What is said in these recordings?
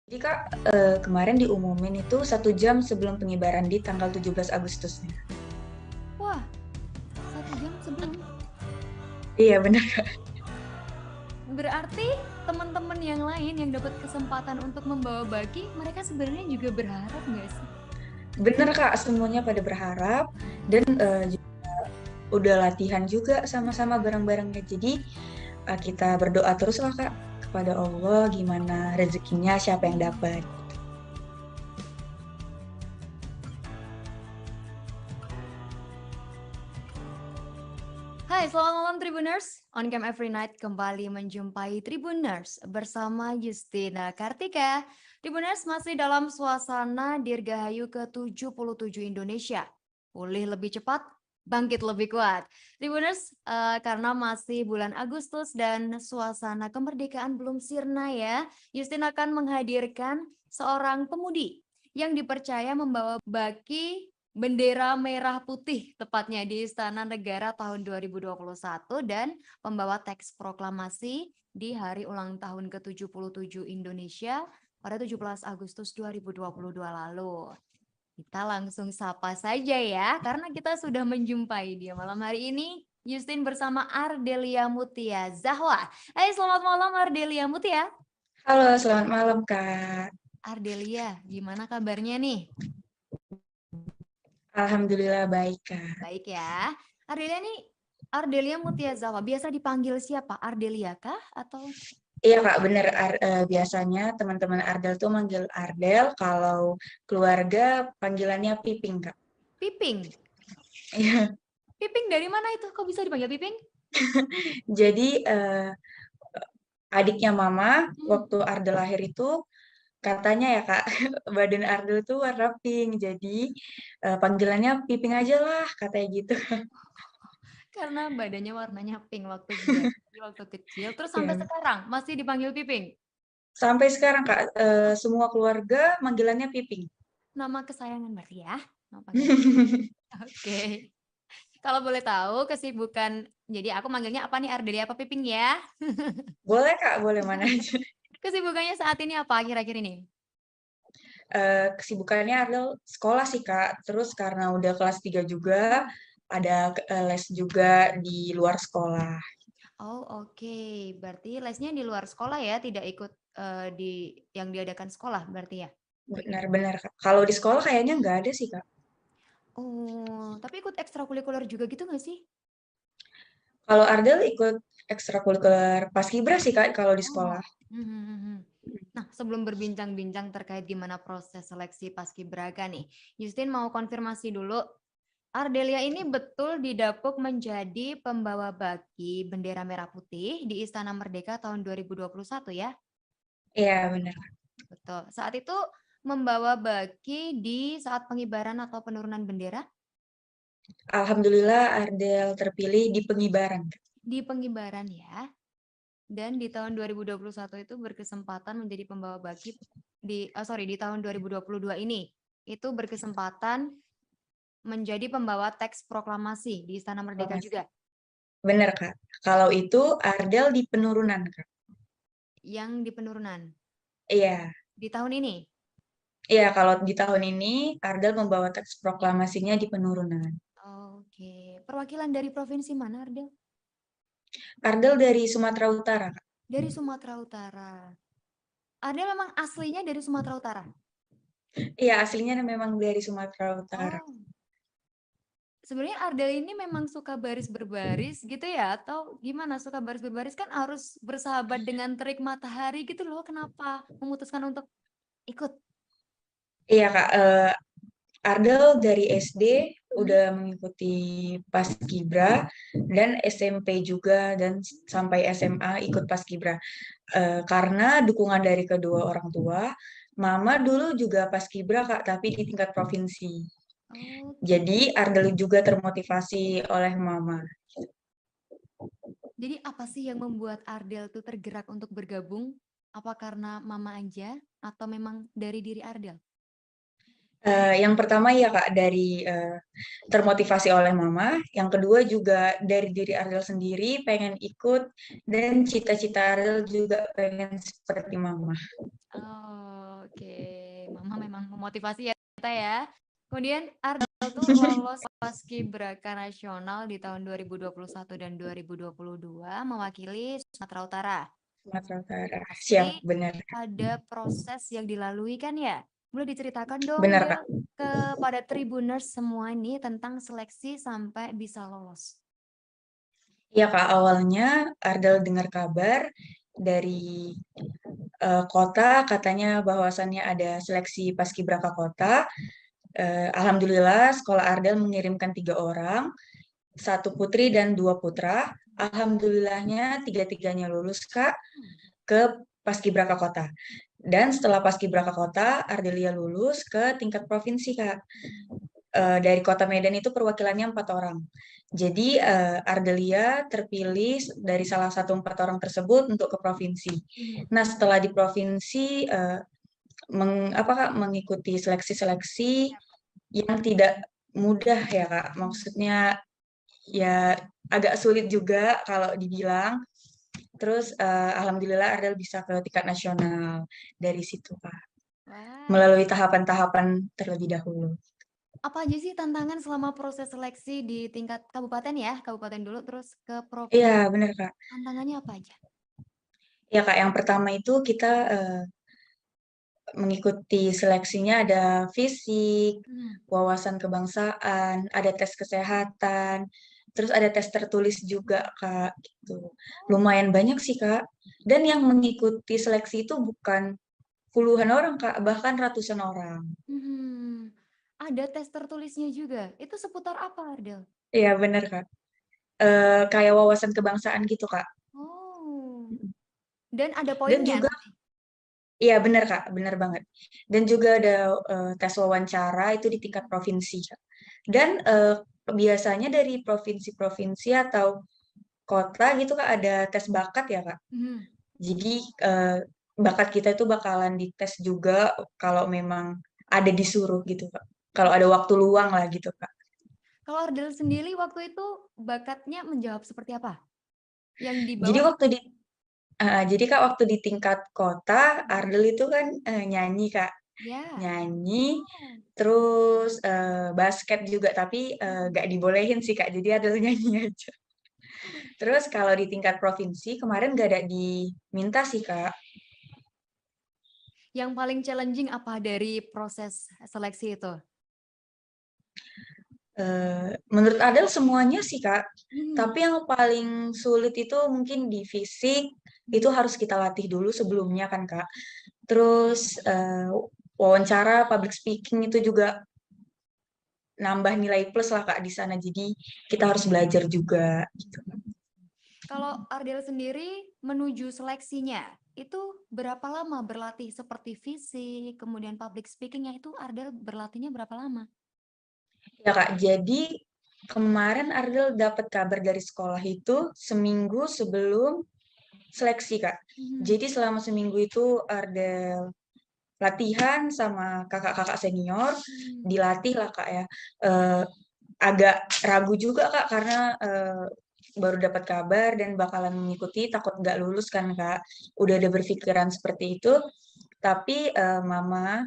Jadi Kak, kemarin diumumin itu 1 jam sebelum pengibaran di tanggal 17 Agustusnya. Wah, 1 jam sebelum. Iya benar Kak. Berarti teman-teman yang lain yang dapat kesempatan untuk membawa baki, mereka sebenarnya juga berharap nggak sih? Bener Kak, semuanya pada berharap dan udah latihan juga sama-sama bareng-barengnya. Jadi kita berdoa terus lah Kak kepada Allah gimana rezekinya siapa yang dapat. Hai, selamat malam Tribuners. On Cam Every Night kembali menjumpai Tribuners bersama Justina Kartika. Tribuners masih dalam suasana Dirgahayu ke-77 Indonesia. Pulih lebih cepat, bangkit lebih kuat. Tribuners, karena masih bulan Agustus dan suasana kemerdekaan belum sirna ya, Justin akan menghadirkan seorang pemudi yang dipercaya membawa baki bendera merah putih tepatnya di Istana Negara tahun 2021 dan pembawa teks proklamasi di hari ulang tahun ke-77 Indonesia pada 17 Agustus 2022 lalu. Kita langsung sapa saja ya, karena kita sudah menjumpai dia malam hari ini. Justin bersama Ardelia Mutia Zahwa. Hai, selamat malam Ardelia Mutia. Halo, selamat malam Kak. Ardelia, gimana kabarnya nih? Alhamdulillah baik Kak. Baik ya. Ardelia nih, Ardelia Mutia Zahwa. Biasa dipanggil siapa? Ardelia kah? Atau Iya Kak, bener. Biasanya teman-teman Ardel tuh manggil Ardel, kalau keluarga panggilannya Piping Kak. Piping? Iya. Piping dari mana itu? Kok bisa dipanggil Piping? Jadi adiknya mama Hmm. waktu Ardel lahir itu katanya ya Kak, badan Ardel itu warna pink. Jadi panggilannya Piping aja lah katanya gitu. Karena badannya warnanya pink waktu bayi, waktu kecil. Terus sampai Ya. sekarang masih dipanggil Piping? Sampai sekarang Kak, semua keluarga manggilannya Piping. Nama kesayangan berarti ya? Nama panggilan. Oke. Kalau boleh tahu kesibukan, jadi aku manggilnya apa nih, Ardelia apa Piping ya? Boleh Kak, boleh mana aja. Kesibukannya saat ini apa akhir-akhir ini? Kesibukannya Ardel sekolah sih Kak. Terus karena udah kelas 3 juga, ada les juga di luar sekolah. Oh, oke. Berarti lesnya di luar sekolah ya, tidak ikut di yang diadakan sekolah berarti ya? Benar-benar Kak. Kalau di sekolah kayaknya nggak ada sih Kak. Oh, tapi ikut ekstrakurikuler juga gitu nggak sih? Kalau Ardel ikut ekstrakurikuler Paskibra sih Kak kalau di Oh. sekolah. Nah, sebelum berbincang-bincang terkait gimana proses seleksi Paskibraka nih, Justin mau konfirmasi dulu, Ardelia ini betul didapuk menjadi pembawa baki bendera merah putih di Istana Merdeka tahun 2021 ya? Iya benar. Betul. Saat itu membawa baki di saat pengibaran atau penurunan bendera Alhamdulillah Ardel terpilih di pengibaran. di pengibaran ya. Dan di tahun 2021 itu berkesempatan menjadi pembawa baki di tahun 2022 ini itu berkesempatan menjadi pembawa teks proklamasi di Istana Merdeka juga Benar Kak. Kalau itu Ardel di penurunan Kak. yang di penurunan Iya. di tahun ini. Iya, kalau di tahun ini Ardel membawa teks proklamasinya di penurunan. Oke, perwakilan dari provinsi mana, Ardel? Ardel dari Sumatera Utara Kak. Dari Sumatera Utara. Ardel memang aslinya dari Sumatera Utara. Iya, aslinya memang dari Sumatera Utara. Oh, sebenarnya Ardel ini memang suka baris berbaris gitu ya? Atau gimana suka baris berbaris kan harus bersahabat dengan terik matahari gitu loh. Kenapa memutuskan untuk ikut? Iya Kak, Ardel dari SD Hmm. udah mengikuti Paskibra dan SMP juga dan sampai SMA ikut Paskibra. Karena dukungan dari kedua orang tua, Mama dulu juga Paskibra Kak, tapi di tingkat provinsi. Oke. Jadi Ardel juga termotivasi oleh Mama. Jadi apa sih yang membuat Ardel tuh tergerak untuk bergabung? Apa karena mama aja atau memang dari diri Ardel? Yang pertama ya Kak dari termotivasi oleh Mama, yang kedua juga dari diri Ardel sendiri pengen ikut dan cita-cita Ardel juga pengen seperti Mama. Oh, oke, Mama memang memotivasi ya kita ya. Kemudian Ardel tuh lolos Paskibraka Nasional di tahun 2021 dan 2022 mewakili Sumatera Utara. Sumatera Utara. Siap, Pasti benar. ada proses yang dilalui kan ya? Boleh diceritakan dong, Benar Del, Kak. kepada Tribuners semua ini tentang seleksi sampai bisa lolos. Iya Kak, awalnya Ardel dengar kabar dari kota katanya bahwasannya ada seleksi Paskibraka kota. Alhamdulillah sekolah Ardel mengirimkan 3 orang, satu putri dan 2 putra. Alhamdulillahnya tiga-tiganya lulus Kak ke Paskibraka kota. Dan setelah Paskibraka kota, Ardelia lulus ke tingkat provinsi Kak. Dari kota Medan itu perwakilannya 4 orang. Jadi Ardelia terpilih dari salah satu 4 orang tersebut untuk ke provinsi. Nah setelah di provinsi mengikuti seleksi-seleksi yang tidak mudah ya Kak. Maksudnya ya agak sulit juga kalau dibilang. Terus alhamdulillah Ardel bisa ke tingkat nasional dari situ Kak. Wah, Melalui tahapan-tahapan terlebih dahulu. apa aja sih tantangan selama proses seleksi di tingkat kabupaten ya? Kabupaten dulu terus ke Iya, provinsi. benar Kak. Tantangannya apa aja? Ya Kak, yang pertama itu kita mengikuti seleksinya ada fisik, Hmm. wawasan kebangsaan, ada tes kesehatan, terus ada tes tertulis juga Kak, gitu. Lumayan banyak sih Kak. Dan yang mengikuti seleksi itu bukan puluhan orang Kak, bahkan ratusan orang. Hmm. Ada tes tertulisnya juga. Itu seputar apa, Ardel? Iya, benar Kak. Kayak wawasan kebangsaan gitu Kak. Oh, dan ada Dan poinnya juga, nanti. iya benar Kak, benar banget. Dan juga ada tes wawancara itu di tingkat provinsi Kak. Dan biasanya dari provinsi-provinsi atau kota gitu Kak ada tes bakat ya Kak. Hmm. Jadi bakat kita itu bakalan dites juga kalau memang ada disuruh gitu Kak. Kalau ada waktu luang lah gitu Kak. Kalau Ardel sendiri waktu itu bakatnya menjawab seperti apa? Yang Jadi dibawa waktu di jadi Kak waktu di tingkat kota Ardel itu kan nyanyi Kak. ya. Nyanyi, terus basket juga, tapi gak dibolehin sih Kak, jadi ada nyanyi aja. Terus kalau di tingkat provinsi, kemarin gak ada diminta sih Kak. Yang paling challenging apa dari proses seleksi itu? Menurut Adel semuanya sih Kak, Hmm. tapi yang paling sulit itu mungkin di fisik, itu harus kita latih dulu sebelumnya kan Kak. Terus wawancara, public speaking itu juga nambah nilai plus lah Kak di sana, jadi kita harus belajar juga gitu. Kalau Ardel sendiri menuju seleksinya, itu berapa lama berlatih seperti fisik, kemudian public speakingnya itu Ardel berlatihnya berapa lama? Ya Kak, jadi kemarin Ardel dapat kabar dari sekolah itu seminggu sebelum seleksi Kak. Hmm. Jadi selama seminggu itu Ardel latihan sama kakak-kakak senior, Hmm. dilatih lah Kak ya. Eh, Agak ragu juga Kak karena baru dapat kabar dan bakalan mengikuti, takut nggak lulus kan Kak. Udah ada berpikiran seperti itu, tapi Mama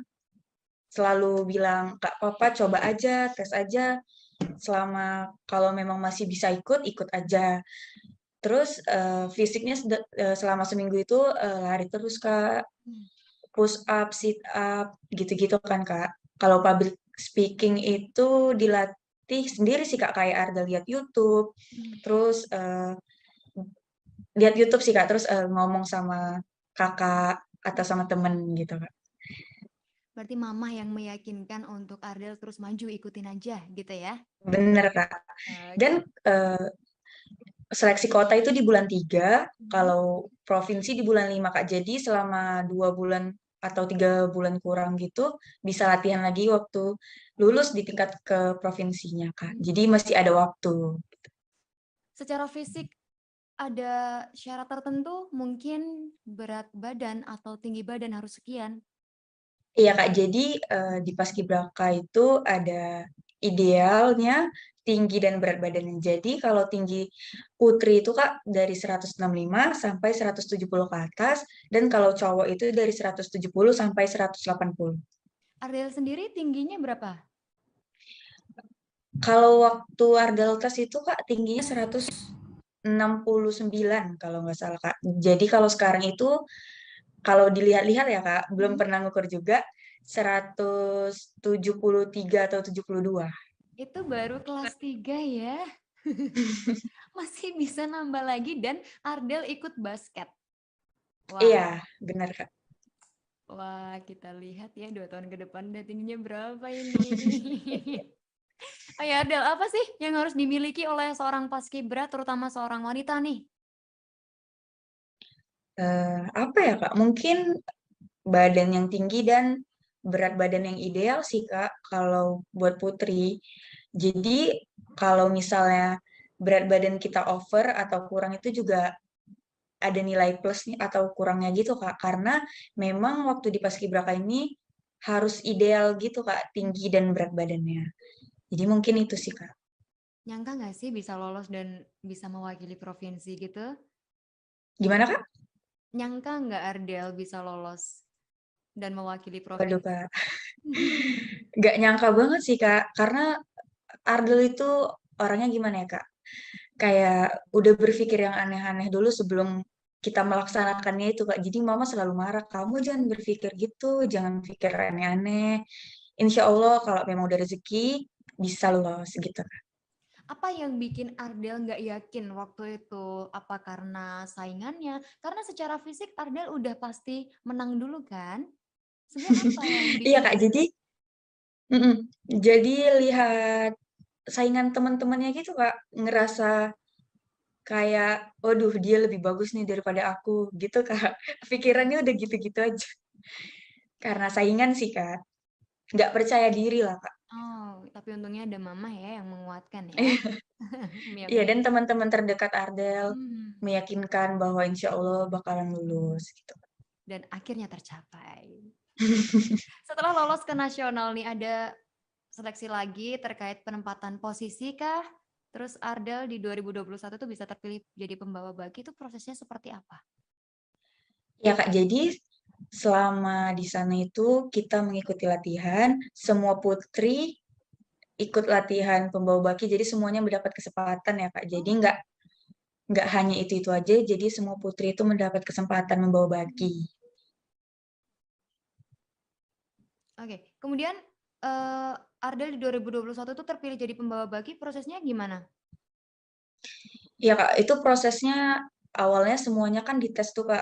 selalu bilang, Kak Papa coba aja, tes aja, selama kalau memang masih bisa ikut, ikut aja. Terus fisiknya selama seminggu itu lari terus Kak, Hmm. push up, sit up, gitu-gitu kan Kak. Kalau public speaking itu dilatih sendiri sih Kak, kayak ada lihat YouTube, Hmm. terus lihat YouTube sih Kak, terus ngomong sama kakak atau sama temen gitu Kak. Berarti mama yang meyakinkan untuk Ardel terus maju, ikutin aja gitu ya? Bener Kak. Dan Oke. eh, seleksi kota itu di bulan 3, Mhm. kalau provinsi di bulan 5 Kak. Jadi selama 2 bulan atau 3 bulan kurang gitu, bisa latihan lagi waktu lulus di tingkat ke provinsinya Kak. Hmm. Jadi masih ada waktu. Secara fisik ada syarat tertentu, mungkin berat badan atau tinggi badan harus sekian. Iya Kak, jadi di Paskibraka itu ada idealnya tinggi dan berat badannya. Jadi kalau tinggi putri itu Kak dari 165 sampai 170 ke atas, dan kalau cowok itu dari 170 sampai 180. Ardel sendiri tingginya berapa? Kalau waktu Ardel tes itu Kak tingginya 169 kalau nggak salah Kak. Jadi kalau sekarang itu kalau dilihat-lihat ya Kak, belum Mm-mm. pernah ngukur juga 173 atau 72. Itu baru kelas 3 ya. Masih bisa nambah lagi dan Ardel ikut basket. Wah, Iya, benar Kak. wah kita lihat ya 2 tahun ke depan udah tingginya berapa ini. Oh ya Ardel, apa sih yang harus dimiliki oleh seorang paskibra terutama seorang wanita nih? Apa ya Kak? Mungkin badan yang tinggi dan berat badan yang ideal sih Kak, kalau buat putri. Jadi kalau misalnya berat badan kita over atau kurang itu juga ada nilai plusnya atau kurangnya gitu Kak. Karena memang waktu di Paskibraka ini harus ideal gitu Kak, tinggi dan berat badannya. Jadi mungkin itu sih Kak. Nyangka nggak sih bisa lolos dan bisa mewakili provinsi gitu? Gimana Kak? Nyangka nggak Ardel bisa lolos dan mewakili Waduh provinsi? Kak, nggak nyangka banget sih Kak. Karena Ardel itu orangnya gimana ya Kak? Kayak udah berpikir yang aneh-aneh dulu sebelum kita melaksanakannya itu Kak. Jadi mama selalu marah, kamu jangan berpikir gitu, jangan pikir aneh-aneh. Insya Allah kalau memang udah rezeki, bisa lolos gitu. Apa yang bikin Ardel nggak yakin waktu itu? Apa karena saingannya? Karena secara fisik Ardel udah pasti menang dulu kan? Sebenarnya apa yang Iya bikin Kak, jadi Ardel? mm-mm. Jadi lihat saingan teman-temannya gitu Kak, ngerasa kayak, waduh dia lebih bagus nih daripada aku gitu Kak. Pikirannya udah gitu-gitu aja. Karena saingan sih Kak, nggak percaya diri lah Kak. Oh, tapi untungnya ada mama ya yang menguatkan ya. Iya, Mia-mia. dan teman-teman terdekat Ardel Hmm. meyakinkan bahwa insya Allah bakalan lulus gitu. Dan akhirnya tercapai. Setelah lolos ke nasional nih ada seleksi lagi terkait penempatan posisi kah? Terus Ardel di 2021 tuh bisa terpilih jadi pembawa baki itu prosesnya seperti apa? Ya Kak, jadi selama di sana itu kita mengikuti latihan, semua putri ikut latihan pembawa baki, jadi semuanya mendapat kesempatan ya Kak. Jadi Oh. nggak hanya itu aja, jadi semua putri itu mendapat kesempatan membawa baki. Oke, kemudian Ardel di 2021 tuh terpilih jadi pembawa baki, prosesnya gimana? Ya Kak, itu prosesnya awalnya semuanya kan dites tuh Kak,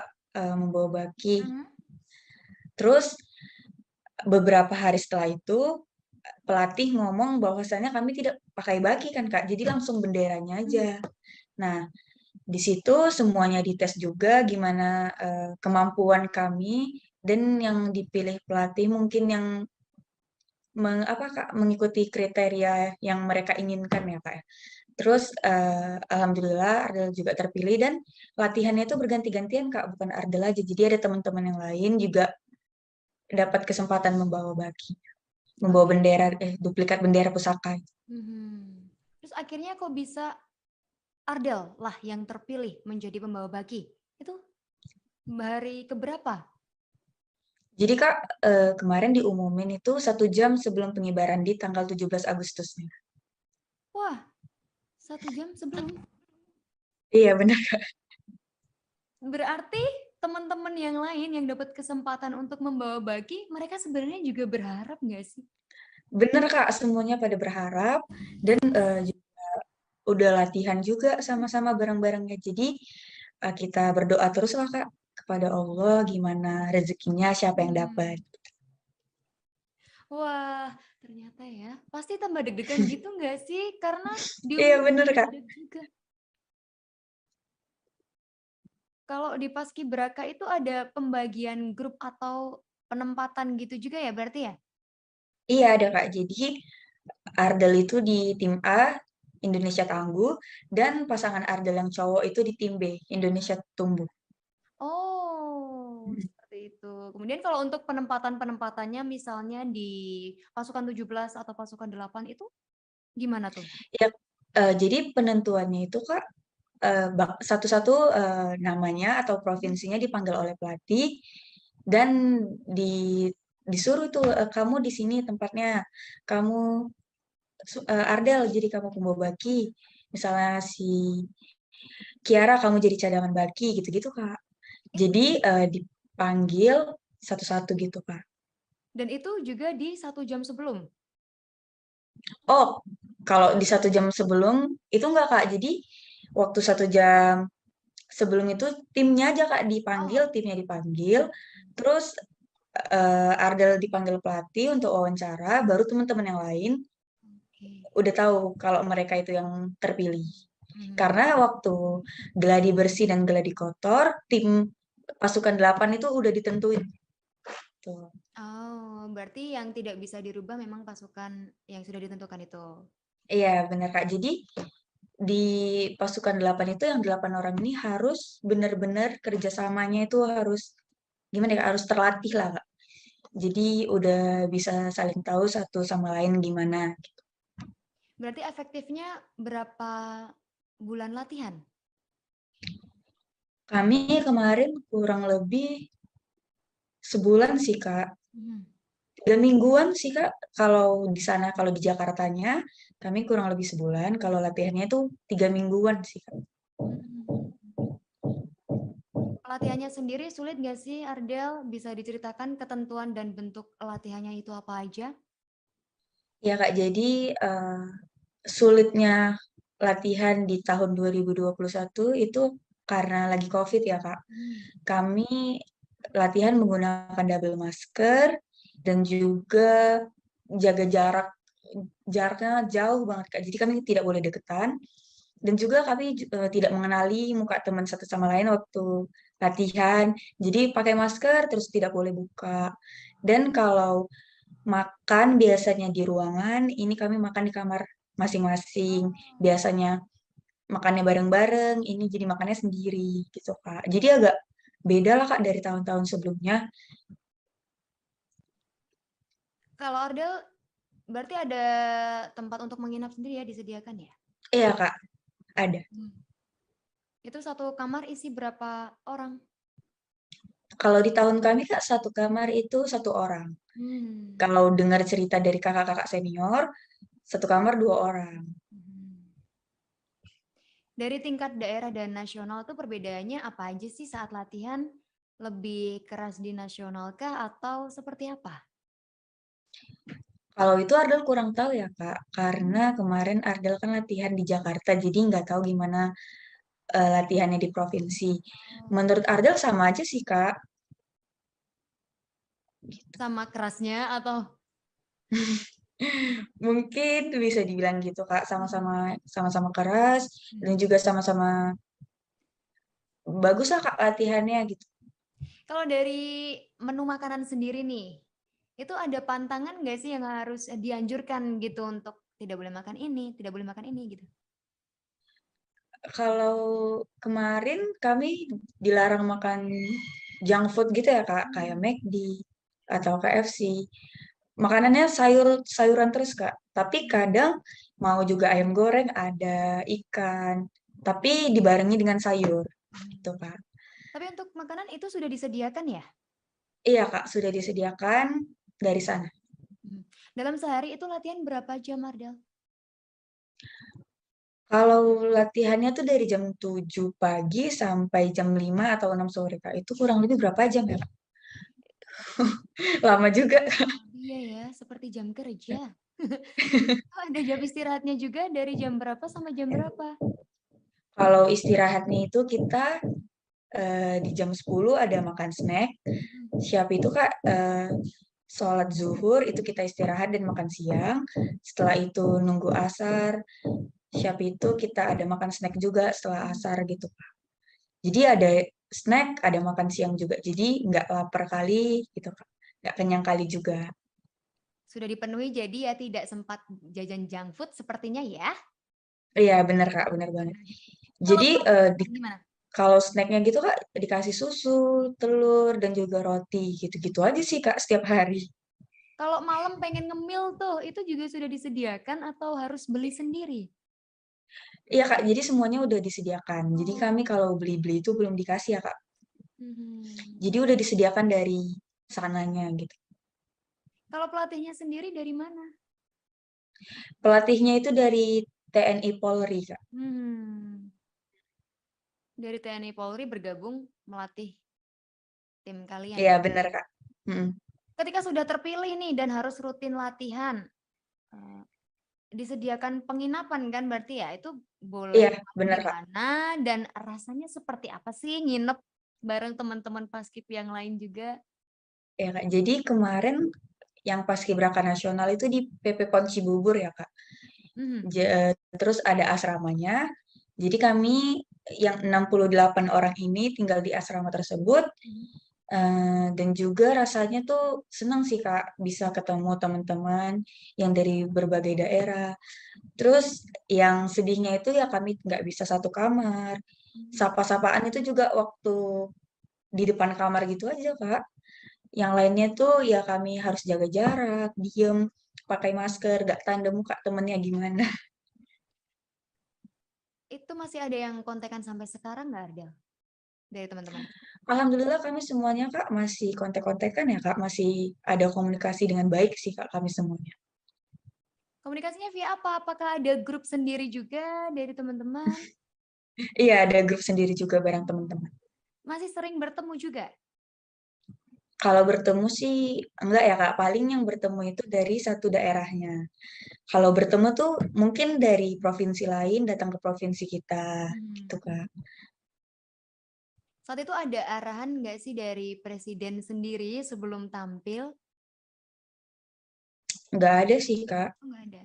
membawa baki. Mhm. Terus beberapa hari setelah itu pelatih ngomong bahwasannya kami tidak pakai baki kan Kak, jadi langsung benderanya aja. Nah, di situ semuanya dites juga gimana kemampuan kami, dan yang dipilih pelatih mungkin yang apa Kak, mengikuti kriteria yang mereka inginkan ya Kak ya. Terus alhamdulillah Ardel juga terpilih, dan latihannya itu berganti-gantian Kak, bukan Ardel aja. Jadi ada teman-teman yang lain juga dapat kesempatan membawa baki, membawa Oke. bendera duplikat bendera pusaka. Mhm. Terus akhirnya kok bisa Ardel lah yang terpilih menjadi pembawa baki? Itu hari keberapa? Jadi Kak, kemarin diumumin itu 1 jam sebelum pengibaran di tanggal 17 Agustusnya. Wah, 1 jam sebelum. Iya benar. Berarti teman-teman yang lain yang dapat kesempatan untuk membawa baki, mereka sebenarnya juga berharap nggak sih? Bener Kak, semuanya pada berharap, dan udah latihan juga sama-sama bareng-barengnya. Jadi kita berdoa terus lah Kak kepada Allah gimana rezekinya siapa yang dapat. Hmm. Wah, ternyata ya. Pasti tambah deg-degan gitu nggak sih? Karena Iya diumumin bener Kak. mendadak juga. Kalau di Paskibraka itu ada pembagian grup atau penempatan gitu juga ya berarti ya? Iya ada Kak. Jadi Ardel itu di tim A, Indonesia Tangguh, dan pasangan Ardel yang cowok itu di tim B, Indonesia Tumbuh. Oh, seperti itu. Kemudian kalau untuk penempatan-penempatannya misalnya di pasukan 17 atau pasukan 8 itu gimana tuh? Ya, jadi penentuannya itu Kak, satu-satu namanya atau Mhm. provinsinya dipanggil oleh pelatih dan di disuruh tuh kamu di sini tempatnya, kamu Ardel jadi kamu pembawa baki, misalnya si Kiara kamu jadi cadangan baki gitu-gitu Kak. Jadi dipanggil satu-satu gitu Kak. Dan itu juga di 1 jam sebelum? Oh, kalau di 1 jam sebelum itu enggak Kak. Jadi waktu 1 jam sebelum itu timnya aja Kak dipanggil, Oh, timnya dipanggil, terus Ardel dipanggil pelatih untuk wawancara, baru teman-teman yang lain oke. udah tahu kalau mereka itu yang terpilih. Mhm. Karena waktu geladi bersih dan geladi kotor, tim pasukan 8 itu udah ditentuin. Tuh. Oh, berarti yang tidak bisa dirubah memang pasukan yang sudah ditentukan itu. Iya, benar Kak. Jadi di pasukan 8 itu yang 8 orang ini harus benar-benar kerjasamanya itu harus gimana ya, harus terlatih lah Kak. Jadi udah bisa saling tahu satu sama lain gimana. Berarti efektifnya berapa bulan latihan? Kami kemarin kurang lebih sebulan sih Kak. Mhm. 3 mingguan sih Kak. Kalau di sana, kalau di Jakartanya, kami kurang lebih sebulan. Kalau latihannya itu 3 mingguan sih Kak. Mhm. Pelatihannya sendiri sulit nggak sih, Ardel? Bisa diceritakan ketentuan dan bentuk latihannya itu apa aja? Ya Kak, jadi sulitnya latihan di tahun 2021 itu karena lagi COVID ya Kak. Hmm. Kami latihan menggunakan double masker dan juga jaga jarak, jaraknya jauh banget Kak. Jadi kami tidak boleh deketan dan juga kami tidak mengenali muka teman satu sama lain waktu latihan. Jadi pakai masker terus tidak boleh buka. Dan kalau makan biasanya di ruangan, ini kami makan di kamar masing-masing. Oh. Biasanya makannya bareng-bareng, ini jadi makannya sendiri gitu Kak. Jadi agak beda lah Kak dari tahun-tahun sebelumnya. Kalau Ardel berarti ada tempat untuk menginap sendiri ya disediakan ya? Iya Kak, ada. Hmm. Itu satu kamar isi berapa orang? Kalau di tahun kami Kak, satu kamar itu satu orang. Hmm. Kalau dengar cerita dari kakak-kakak senior, satu kamar 2 orang. Mhm. Dari tingkat daerah dan nasional tuh perbedaannya apa aja sih saat latihan? Lebih keras di nasional kah atau seperti apa? Kalau itu Ardel kurang tahu ya Kak, karena Hmm. kemarin Ardel kan latihan di Jakarta, jadi nggak tahu gimana latihannya di provinsi. Oh. Menurut Ardel sama aja sih Kak. Sama kerasnya atau? Mungkin bisa dibilang gitu Kak, Hmm. sama-sama keras dan Hmm. juga sama-sama bagus lah Kak latihannya gitu. Kalau dari menu makanan sendiri nih, itu ada pantangan nggak sih yang harus dianjurkan gitu untuk tidak boleh makan ini, tidak boleh makan ini gitu? Kalau kemarin kami dilarang makan junk food gitu ya Kak, kayak Hmm. McD atau KFC. Makanannya sayuran terus Kak. Tapi kadang mau juga ayam goreng ada, ikan, tapi dibarengi dengan sayur Hmm. gitu Kak. Tapi untuk makanan itu sudah disediakan ya? Iya Kak, sudah disediakan dari sana. Hmm. Dalam sehari itu latihan berapa jam, Ardel? Kalau latihannya tuh dari jam 7 pagi sampai jam 5 atau 6 sore, Kak. Itu kurang lebih berapa jam ya, Kak? Lama juga. Oh, iya ya, seperti jam kerja. Oh, ada jam istirahatnya juga dari jam berapa sampai jam berapa? Kalau istirahatnya itu kita di jam 10 ada makan snack. Hmm. Siap itu, Kak, sholat zuhur, itu kita istirahat dan makan siang. Setelah itu nunggu asar. Siap itu kita ada makan snack juga setelah Hmm. asar gitu, Kak. Jadi ada snack, ada makan siang juga. Jadi nggak lapar kali gitu, Kak. Nggak kenyang kali juga. Sudah dipenuhi jadi ya tidak sempat jajan junk food sepertinya ya. Iya, bener Kak, bener banget. Kalau Jadi pro di gimana? Kalau snacknya gitu Kak, dikasih susu, telur, dan juga roti, gitu-gitu aja sih Kak setiap hari. Kalau malam pengen ngemil tuh, itu juga sudah disediakan atau harus beli sendiri? Iya Kak, jadi semuanya udah disediakan. Jadi kami Oh. kalau beli-beli itu belum dikasih ya Kak. Mhm. Jadi udah disediakan dari sananya gitu. Kalau pelatihnya sendiri dari mana? Pelatihnya itu dari TNI Polri Kak. Hmm. Dari TNI Polri bergabung melatih tim kalian Iya ya. benar Kak. Mm-mm. Ketika sudah terpilih nih dan harus rutin latihan, eh, disediakan penginapan kan berarti ya? Itu boleh Iya tahu benar di Kak. mana dan rasanya seperti apa sih nginep bareng teman-teman Paskib yang lain juga? Ya Kak. Jadi kemarin yang Paskibraka Nasional itu di PP PON Cibubur ya Kak. Mhm. Terus ada asramanya. Jadi kami yang 68 orang ini tinggal di asrama tersebut. Mhm. Dan juga rasanya tuh senang sih Kak bisa ketemu teman-teman yang dari berbagai daerah. Terus yang sedihnya itu ya kami nggak bisa satu kamar. Mhm. Sapa-sapaan itu juga waktu di depan kamar gitu aja Kak. Yang lainnya tuh ya kami harus jaga jarak, diem, pakai masker, gak tanda muka temennya gimana. Itu masih ada yang kontekan sampai sekarang nggak Ardel dari teman-teman? Alhamdulillah kami semuanya Kak masih kontek-kontekan ya Kak, masih ada komunikasi dengan baik sih Kak kami semuanya. Komunikasinya via apa? Apakah ada grup sendiri juga dari teman-teman? Iya ada grup sendiri juga bareng teman-teman. Masih sering bertemu juga? Kalau bertemu sih enggak ya Kak, paling yang bertemu itu dari satu daerahnya. Kalau bertemu tuh mungkin dari provinsi lain datang ke provinsi kita gitu Hmm. Kak. Saat itu ada arahan nggak sih dari presiden sendiri sebelum tampil? Nggak ada sih Kak. Oh, nggak ada.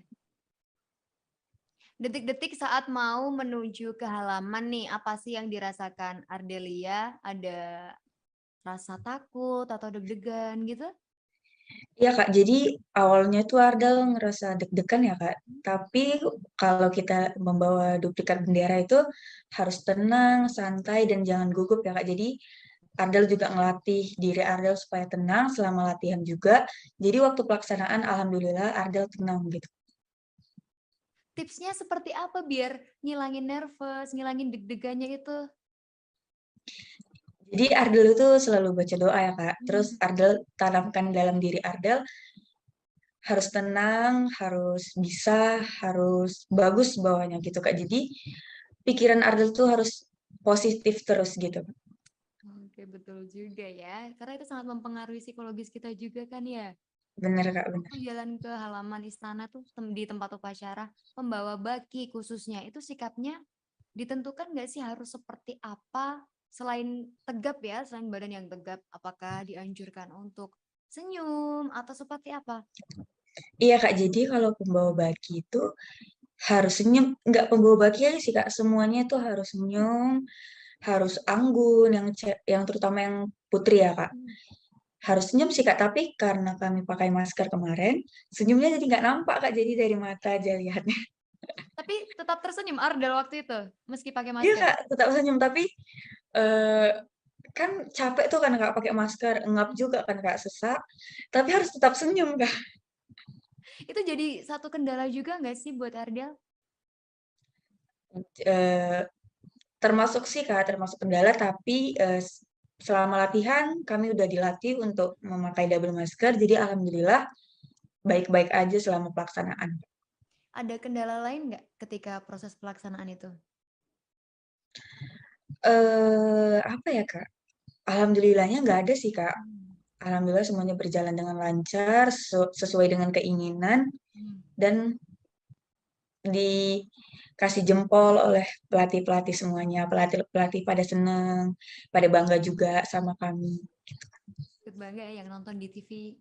Detik-detik saat mau menuju ke halaman nih, apa sih yang dirasakan Ardelia? Ada rasa takut atau deg-degan gitu? Iya Kak, jadi awalnya tuh Ardal ngerasa deg-degan ya Kak. Tapi kalau kita membawa duplikat bendera itu harus tenang, santai, dan jangan gugup ya Kak. Jadi Ardal juga ngelatih diri Ardal supaya tenang selama latihan juga. Jadi waktu pelaksanaan Alhamdulillah Ardal tenang gitu. Tipsnya seperti apa biar ngilangin nervous, ngilangin deg-degannya itu? Jadi Ardal itu selalu baca doa ya Kak. Terus Hmm. Ardal tanamkan dalam diri Ardal harus tenang, harus bisa, harus bagus bawahnya gitu Kak. Jadi pikiran Ardel tuh harus positif terus gitu. Oke, betul juga ya. Karena itu sangat mempengaruhi psikologis kita juga kan ya. Bener Kak, bener. Waktu jalan ke halaman istana tuh di tempat upacara, pembawa baki khususnya itu sikapnya ditentukan nggak sih harus seperti apa selain tegap ya, selain badan yang tegap, apakah dianjurkan untuk senyum atau seperti apa? Iya Kak, jadi kalau pembawa baki itu harus senyum. Nggak pembawa baki aja sih Kak, semuanya itu harus senyum, harus anggun, yang terutama yang putri ya Kak. Hmm. Harus senyum sih Kak, tapi karena kami pakai masker kemarin, senyumnya jadi nggak nampak Kak, jadi dari mata aja lihatnya. Tapi tetap tersenyum Ardel waktu itu, meski pakai Iya masker. Kak, tetap senyum, tapi eh, kan capek tuh kan Kak pakai masker, ngap juga kan Kak, sesak, tapi harus tetap senyum Kak. Itu jadi satu kendala juga nggak sih buat Ardel? Eh, Termasuk sih Kak, termasuk kendala, tapi selama latihan kami udah dilatih untuk memakai double masker, jadi alhamdulillah baik-baik aja selama pelaksanaan. Ada kendala lain nggak ketika proses pelaksanaan itu? Apa ya Kak? Alhamdulillahnya nggak ada sih Kak. Hmm. Alhamdulillah semuanya berjalan dengan lancar, sesuai dengan keinginan, Hmm. dan dikasih jempol oleh pelatih-pelatih semuanya. Pelatih-pelatih pada seneng, pada bangga juga sama kami. Ikut bangga ya yang nonton di TV,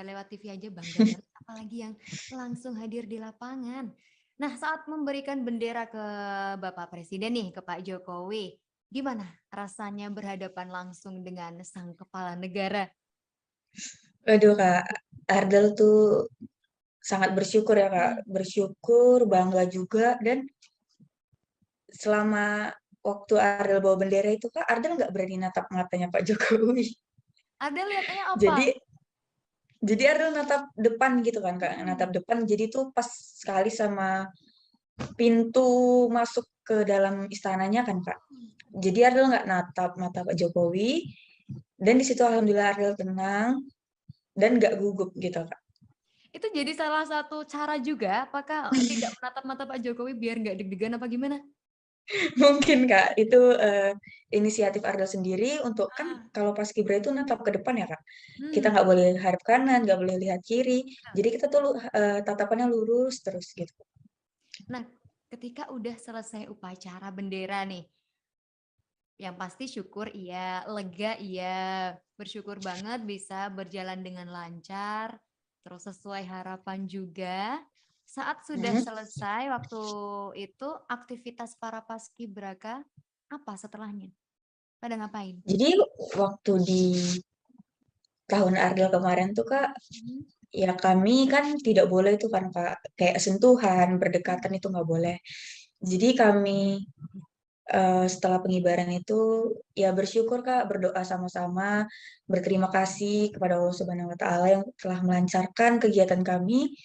lewat TV aja bangga banget, apalagi yang langsung hadir di lapangan. Nah, saat memberikan bendera ke Bapak Presiden nih, ke Pak Jokowi, gimana rasanya berhadapan langsung dengan sang kepala negara? Aduh Kak, Ardel tuh sangat bersyukur ya Kak, Hmm. bersyukur, bangga juga, dan selama waktu Ardel bawa bendera itu Kak, Ardel nggak berani natap matanya Pak Jokowi. Ada lihatnya apa? Jadi Ardel natap depan gitu kan Kak, natap Hmm. depan. Jadi tuh pas sekali sama pintu masuk ke dalam istananya kan Kak. Jadi Ardel nggak natap mata Pak Jokowi. Dan di situ alhamdulillah Ardel tenang dan nggak gugup gitu Kak. Itu jadi salah satu cara juga, apakah tidak menatap mata Pak Jokowi biar nggak deg-degan apa gimana? Mungkin Kak, itu inisiatif Ardel sendiri untuk kan Ah, kalau pas Kibra itu natap ke depan ya Kak. Kita hmm. nggak boleh hadap kanan, nggak boleh lihat kiri. Jadi kita tuh tatapannya lurus terus gitu. Nah, ketika udah selesai upacara bendera nih, yang pasti syukur iya, lega iya, bersyukur banget bisa berjalan dengan lancar, terus sesuai harapan juga. Saat sudah Hmm. selesai waktu itu aktivitas para paskibraka apa setelahnya? Pada ngapain? Jadi waktu di tahun Ardel kemarin tuh Kak, Hmm. ya kami kan tidak boleh tuh kan Kak, kayak sentuhan, berdekatan itu nggak boleh. Jadi kami setelah pengibaran itu ya bersyukur Kak, berdoa sama-sama, berterima kasih kepada Allah Subhanahu wa taala yang telah melancarkan kegiatan kami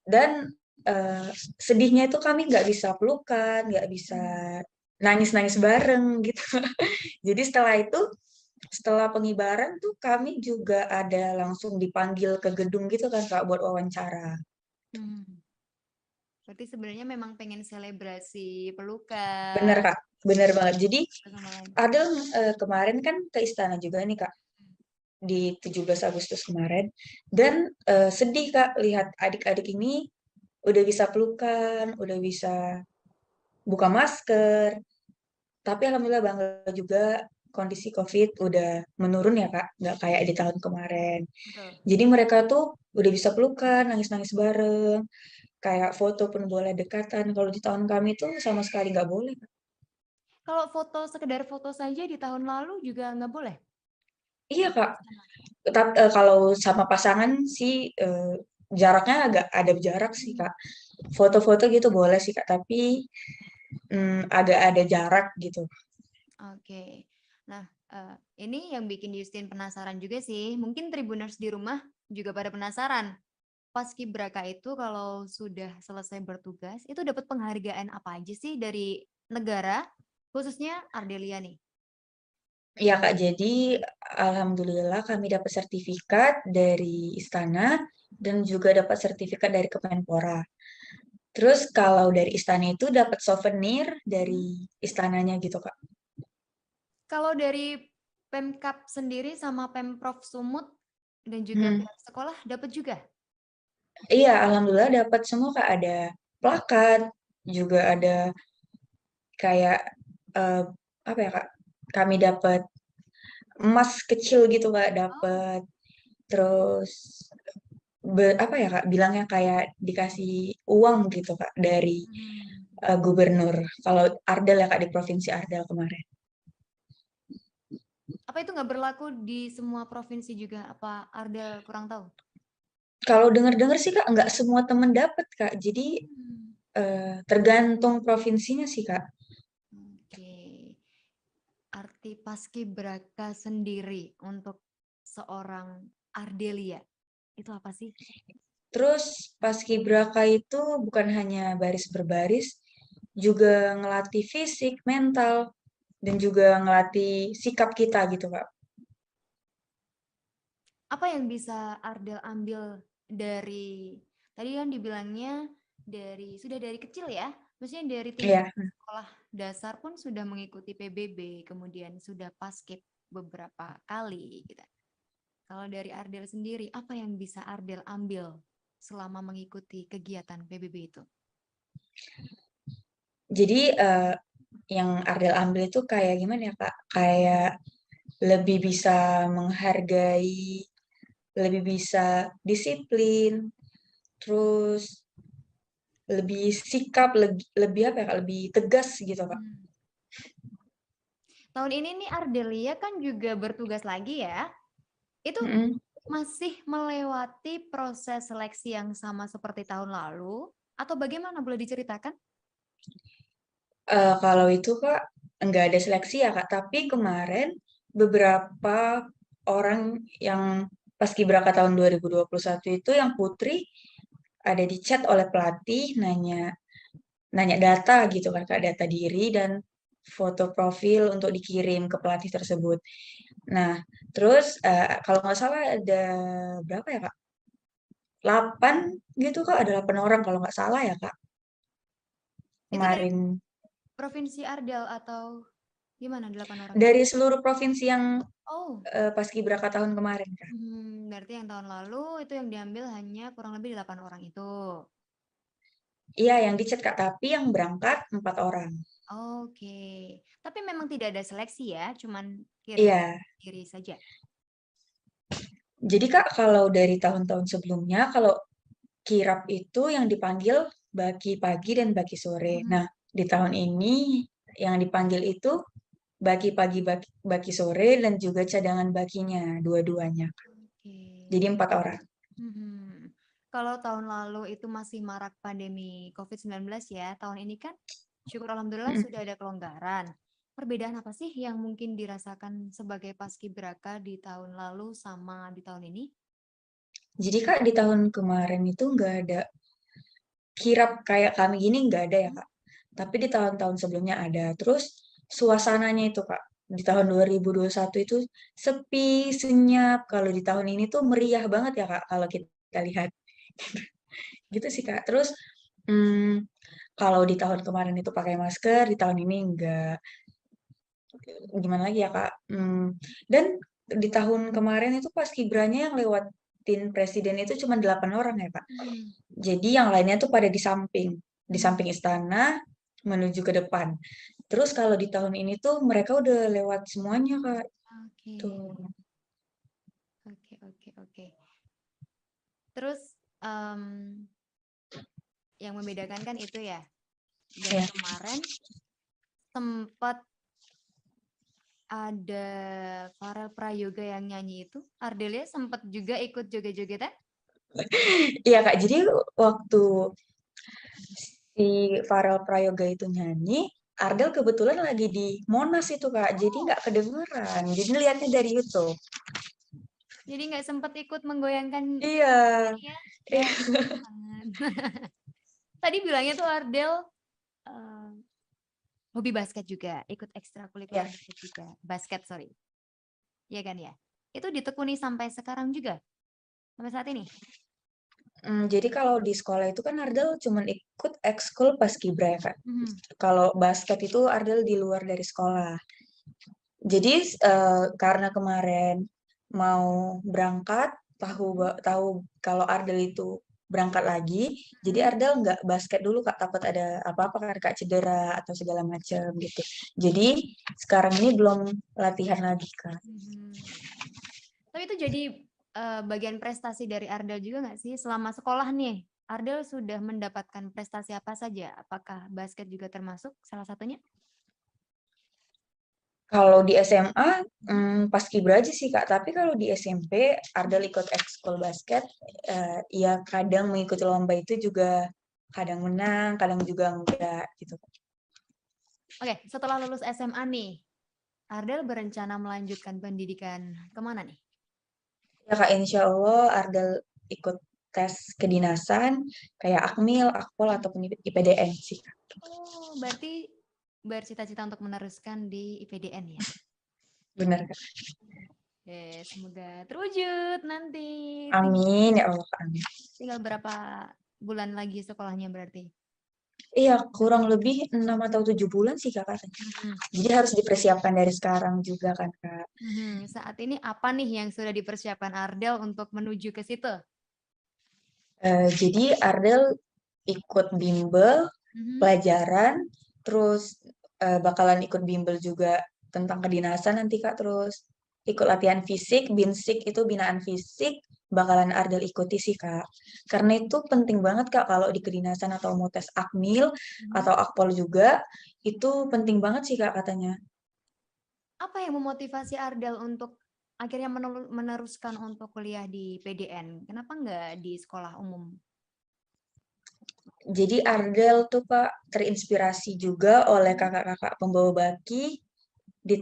dan eh, sedihnya itu kami nggak bisa pelukan, nggak bisa Hmm. nangis-nangis bareng gitu. Jadi setelah pengibaran tuh kami juga ada langsung dipanggil ke gedung gitu kan Kak buat wawancara. Hmm. Berarti sebenarnya memang pengen selebrasi Bener pelukan Kak, bener banget. Jadi sama lain. Adel kemarin kan ke istana juga nih Kak di 17 Agustus kemarin dan sedih Kak lihat adik-adik ini udah bisa pelukan, udah bisa buka masker, tapi alhamdulillah bangga juga kondisi COVID udah menurun ya Kak, nggak kayak di tahun kemarin. Betul. Jadi mereka tuh udah bisa pelukan, nangis-nangis bareng, kayak foto pun boleh dekatan. Kalau di tahun kami tuh sama sekali nggak boleh. Kalau foto sekedar foto saja di tahun lalu juga nggak boleh Iya di Kak, sana. tapi kalau sama pasangan sih jaraknya agak ada jarak sih Hmm. Kak. Foto-foto gitu boleh sih Kak, tapi agak ada jarak gitu. Oke. Nah, ini yang bikin Justin penasaran juga sih. Mungkin Tribuners di rumah juga pada penasaran. Paskibraka itu kalau sudah selesai bertugas, itu dapat penghargaan apa aja sih dari negara, khususnya Ardelia nih? Iya Kak, jadi alhamdulillah kami dapat sertifikat dari istana dan juga dapat sertifikat dari Kemenpora. Terus kalau dari istana itu dapat souvenir Hmm. dari istananya gitu Kak. Kalau dari Pemkap sendiri sama Pemprov Sumut dan juga Hmm. pihak sekolah dapat juga? Iya, alhamdulillah dapat semua Kak. Ada plakat, juga ada kayak eh, apa ya Kak? Kami dapat emas kecil gitu Kak, Oh. dapat terus apa ya Kak? Bilangnya kayak dikasih uang gitu Kak dari Hmm. gubernur. Kalau Ardel ya Kak di Provinsi Ardel kemarin. Apa itu nggak berlaku di semua provinsi juga? Apa Ardel kurang tahu? Kalau dengar-dengar sih Kak, nggak semua temen dapat Kak. Jadi Hmm. tergantung provinsinya sih Kak. Oke. Arti paskibraka sendiri untuk seorang Ardelia itu apa sih? Terus paskibraka itu bukan hanya baris berbaris, juga ngelatih fisik, mental, dan juga ngelatih sikap kita gitu Kak. Apa yang bisa Ardel ambil dari tadi kan dibilangnya sudah dari kecil ya? Maksudnya dari tingkat Iya. sekolah dasar pun sudah mengikuti PBB, kemudian sudah paskib beberapa kali gitu. Kalau dari Ardel sendiri, apa yang bisa Ardel ambil selama mengikuti kegiatan PBB itu? Jadi yang Ardel ambil itu kayak gimana ya Kak? Kayak lebih bisa menghargai, lebih bisa disiplin, terus lebih sikap, lebih apa ya Kak? Lebih tegas gitu Kak. Hmm. Tahun ini nih Ardelia kan juga bertugas lagi ya. Itu Mm-mm. masih melewati proses seleksi yang sama seperti tahun lalu atau bagaimana boleh diceritakan? Kalau itu Kak, nggak ada seleksi ya Kak, tapi kemarin beberapa orang yang paskibraka tahun 2021 itu yang putri ada di chat oleh pelatih nanya nanya data gitu kan Kak, data diri dan foto profil untuk dikirim ke pelatih tersebut. Nah, terus kalau nggak salah ada berapa ya Kak? 8 gitu Kak, ada 8 orang kalau nggak salah ya Kak. Itu dari Kemarin Provinsi Ardel atau gimana 8 orang? dari seluruh provinsi yang Oh, paskibraka tahun kemarin Kak. berarti yang tahun lalu itu yang diambil hanya kurang lebih 8 orang itu. Iya, yang dicat Kak, tapi yang berangkat 4 orang. Oke, tapi memang tidak ada seleksi ya, cuman kirim Iya. diri saja. Jadi Kak, kalau dari tahun-tahun sebelumnya, kalau kirap itu yang dipanggil baki pagi dan baki sore. Mhm. Nah, di tahun ini yang dipanggil itu baki pagi, baki sore, dan juga cadangan bakinya, dua-duanya. Oke. Jadi 4 orang. Mhm. Kalau tahun lalu itu masih marak pandemi COVID-19 ya, tahun ini kan syukur alhamdulillah Mm. sudah ada kelonggaran. Perbedaan apa sih yang mungkin dirasakan sebagai paskibraka di tahun lalu sama di tahun ini? Jadi Kak, di tahun kemarin itu nggak ada kirap kayak kami gini, nggak ada ya Hmm? Kak. Tapi di tahun-tahun sebelumnya ada. Terus suasananya itu Kak, di tahun 2021 itu sepi, senyap. Kalau di tahun ini tuh meriah banget ya Kak, kalau kita lihat. Gitu sih Kak. Terus hmm, kalau di tahun kemarin itu pakai masker, di tahun ini enggak. Gimana lagi ya Kak? Dan di tahun kemarin itu pas kibranya yang lewatin presiden itu cuma 8 orang ya Kak. Mhm. Jadi yang lainnya tuh pada di Mhm. samping istana menuju ke depan. Terus kalau di tahun ini tuh mereka udah lewat semuanya Kak. Oke, Tuh. oke, oke, oke. Terus em, yang membedakan kan itu ya. Dan Ya. kemarin sempat ada Farel Prayoga yang nyanyi itu. Ardelia sempat juga ikut joget-jogetan? Iya Kak, jadi waktu si Farel Prayoga itu nyanyi, Ardel kebetulan lagi di Monas itu Kak, jadi Oh, nggak kedengeran. Jadi lihatnya dari YouTube. jadi nggak sempat ikut menggoyangkan Iya. ini ya? Ya, sayang banget. Tadi bilangnya tuh Ardel eh, hobi basket juga, ikut ekstrakurikuler Ya. basket juga. Basket, sorry. Iya kan ya? Itu ditekuni sampai sekarang juga? Sampai saat ini? Jadi kalau di sekolah itu kan Ardel cuman ikut ekskul paskibra ya Kak. Mhm. Kalau basket itu Ardel di luar dari sekolah. Jadi karena kemarin mau berangkat, tahu kalau Ardel itu berangkat lagi, jadi Mhm. Ardel nggak basket dulu Kak, takut ada apa-apa kan Kak, cedera atau segala macam gitu. Jadi sekarang ini belum latihan lagi Kak. Mhm. Tapi itu jadi bagian prestasi dari Ardel juga nggak sih? Selama sekolah nih, Ardel sudah mendapatkan prestasi apa saja? Apakah basket juga termasuk salah satunya? Kalau di SMA Mhm. pas kibra aja sih Kak, tapi kalau di SMP Ardel ikut ekskul basket, ya kadang mengikuti lomba itu juga kadang menang, kadang juga enggak gitu. Oke, setelah lulus SMA nih, Ardel berencana melanjutkan pendidikan kemana nih? Ya Kak, insya Allah Ardel ikut tes kedinasan kayak Akmil, Akpol ataupun IPDN sih Kak. Oh, berarti bercita-cita untuk meneruskan di IPDN ya? Bener Kak. Semoga terwujud nanti. Amin ya Allah Kak, amin. Tinggal berapa bulan lagi sekolahnya berarti? Iya, kurang lebih 6 atau 7 bulan sih Kak katanya. Mhm. Jadi harus dipersiapkan dari sekarang juga kan Kak. Saat ini apa nih yang sudah dipersiapkan Ardel untuk menuju ke situ? Jadi Ardel ikut bimbel Mhm. pelajaran, terus bakalan ikut bimbel juga tentang kedinasan nanti Kak, terus ikut latihan fisik, binsik itu binaan fisik, bakalan Ardel ikuti sih Kak. Karena itu penting banget Kak kalau di kedinasan atau mau tes Akmil Mhm. atau Akpol juga, itu penting banget sih Kak katanya. Apa yang memotivasi Ardel untuk akhirnya meneruskan untuk kuliah di PDN? Kenapa nggak di sekolah umum? Jadi Ardel tuh Kak terinspirasi juga oleh kakak-kakak pembawa baki di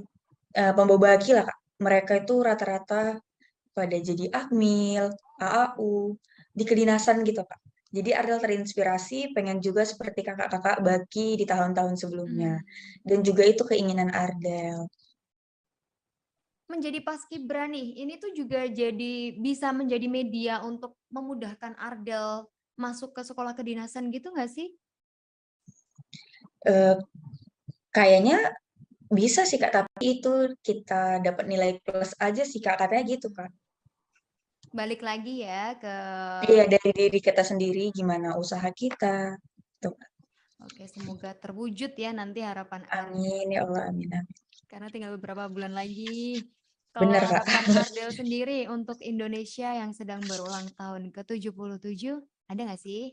pembawa baki lah Kak. Mereka itu rata-rata pada jadi Akmil, AAU, di kedinasan gitu Kak. Jadi Ardel terinspirasi pengen juga seperti kakak-kakak baki di tahun-tahun sebelumnya. Hmm. Dan juga itu keinginan Ardel. Menjadi paskibra nih, ini tuh juga bisa menjadi media untuk memudahkan Ardel masuk ke sekolah kedinasan gitu nggak sih? Eh, Kayaknya bisa sih Kak, tapi itu kita dapat nilai plus aja sih Kak, katanya gitu Kak. Balik lagi ya ke Iya, dari diri kita sendiri, gimana usaha kita. Tuh. Oke, semoga terwujud ya nanti harapan Ardel. Amin, ya Allah, amin, amin. Karena tinggal beberapa bulan lagi. Kalau Bener Kak. harapan Ardel sendiri untuk Indonesia yang sedang berulang tahun ke-77, ada nggak sih?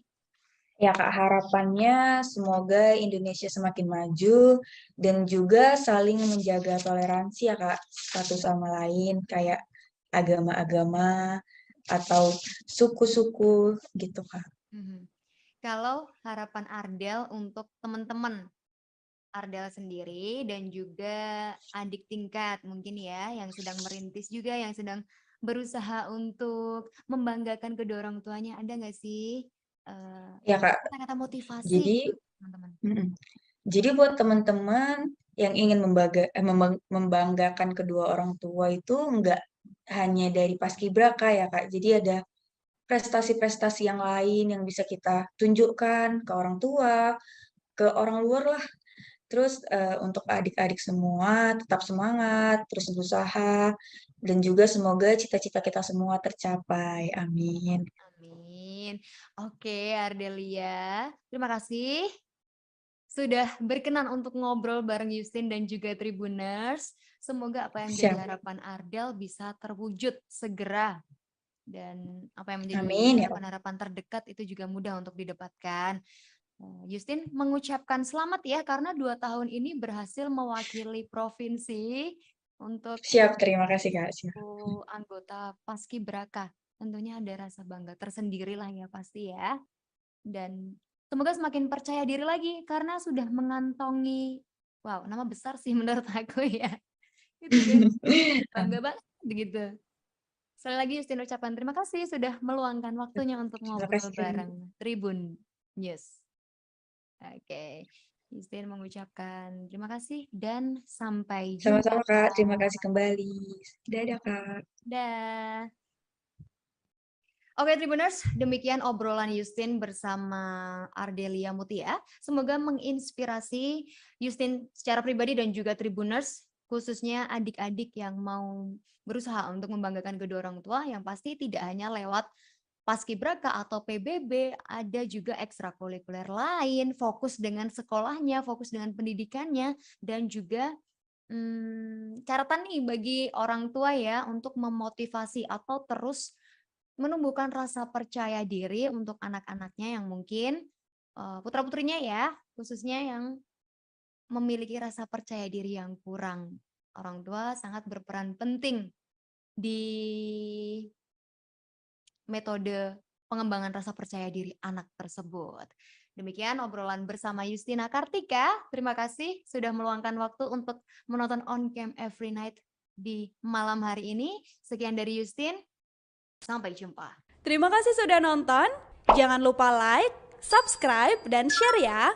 Ya Kak, harapannya semoga Indonesia semakin maju dan juga saling menjaga toleransi ya Kak, satu sama lain, kayak agama-agama atau suku-suku gitu Kak. Mhm. Kalau harapan Ardel untuk teman-teman Ardel sendiri dan juga adik tingkat mungkin ya yang sedang merintis juga yang sedang berusaha untuk membanggakan kedua orang tuanya ada nggak sih Ya Kak, kata-kata motivasi jadi gitu, teman-teman? mm-mm. Jadi buat teman-teman yang ingin membanggakan kedua orang tua itu nggak hanya dari paskibraka ya Kak. Jadi ada prestasi-prestasi yang lain yang bisa kita tunjukkan ke orang tua, ke orang luar lah. Terus untuk adik-adik semua tetap semangat, terus berusaha, dan juga semoga cita-cita kita semua tercapai. Amin. Amin. Oke, Ardelia. Terima kasih sudah berkenan untuk ngobrol bareng Justin dan juga Tribuners. Semoga apa yang jadi Siap. harapan Ardel bisa terwujud segera. Dan apa yang menjadi Amin ya Allah. harapan-harapan terdekat itu juga mudah untuk didapatkan. Justin mengucapkan selamat ya karena 2 tahun ini berhasil mewakili provinsi untuk Siap, terima kasih Kak. Siap. anggota Paskibraka. Tentunya ada rasa bangga tersendiri lah ya pasti ya. Dan semoga semakin percaya diri lagi karena sudah mengantongi, wow, nama besar sih menurut aku ya. Itu udah bangga Amin. banget begitu. Sekali lagi Justin ucapkan terima kasih sudah meluangkan waktunya untuk Terima ngobrol kasih. bareng Tribun News. Oke, Justin mengucapkan terima kasih dan sampai jumpa. Sama-sama Kak, terima kasih kembali. Dadah Kak. Dah. Oke Tribuners, demikian obrolan Justin bersama Ardelia Mutia. Semoga menginspirasi Justin secara pribadi dan juga Tribuners, khususnya adik-adik yang mau berusaha untuk membanggakan kedua orang tua, yang pasti tidak hanya lewat Paskibraka atau PBB, ada juga ekstrakurikuler lain, fokus dengan sekolahnya, fokus dengan pendidikannya, dan juga catatan nih bagi orang tua ya untuk memotivasi atau terus menumbuhkan rasa percaya diri untuk anak-anaknya yang mungkin putra-putrinya ya, khususnya yang memiliki rasa percaya diri yang kurang. Orang tua sangat berperan penting di metode pengembangan rasa percaya diri anak tersebut. Demikian obrolan bersama Justina Kartika. Terima kasih sudah meluangkan waktu untuk menonton On Cam Every Night di malam hari ini. Sekian dari Justin. Sampai jumpa. Terima kasih sudah nonton. Jangan lupa like, subscribe, dan share ya.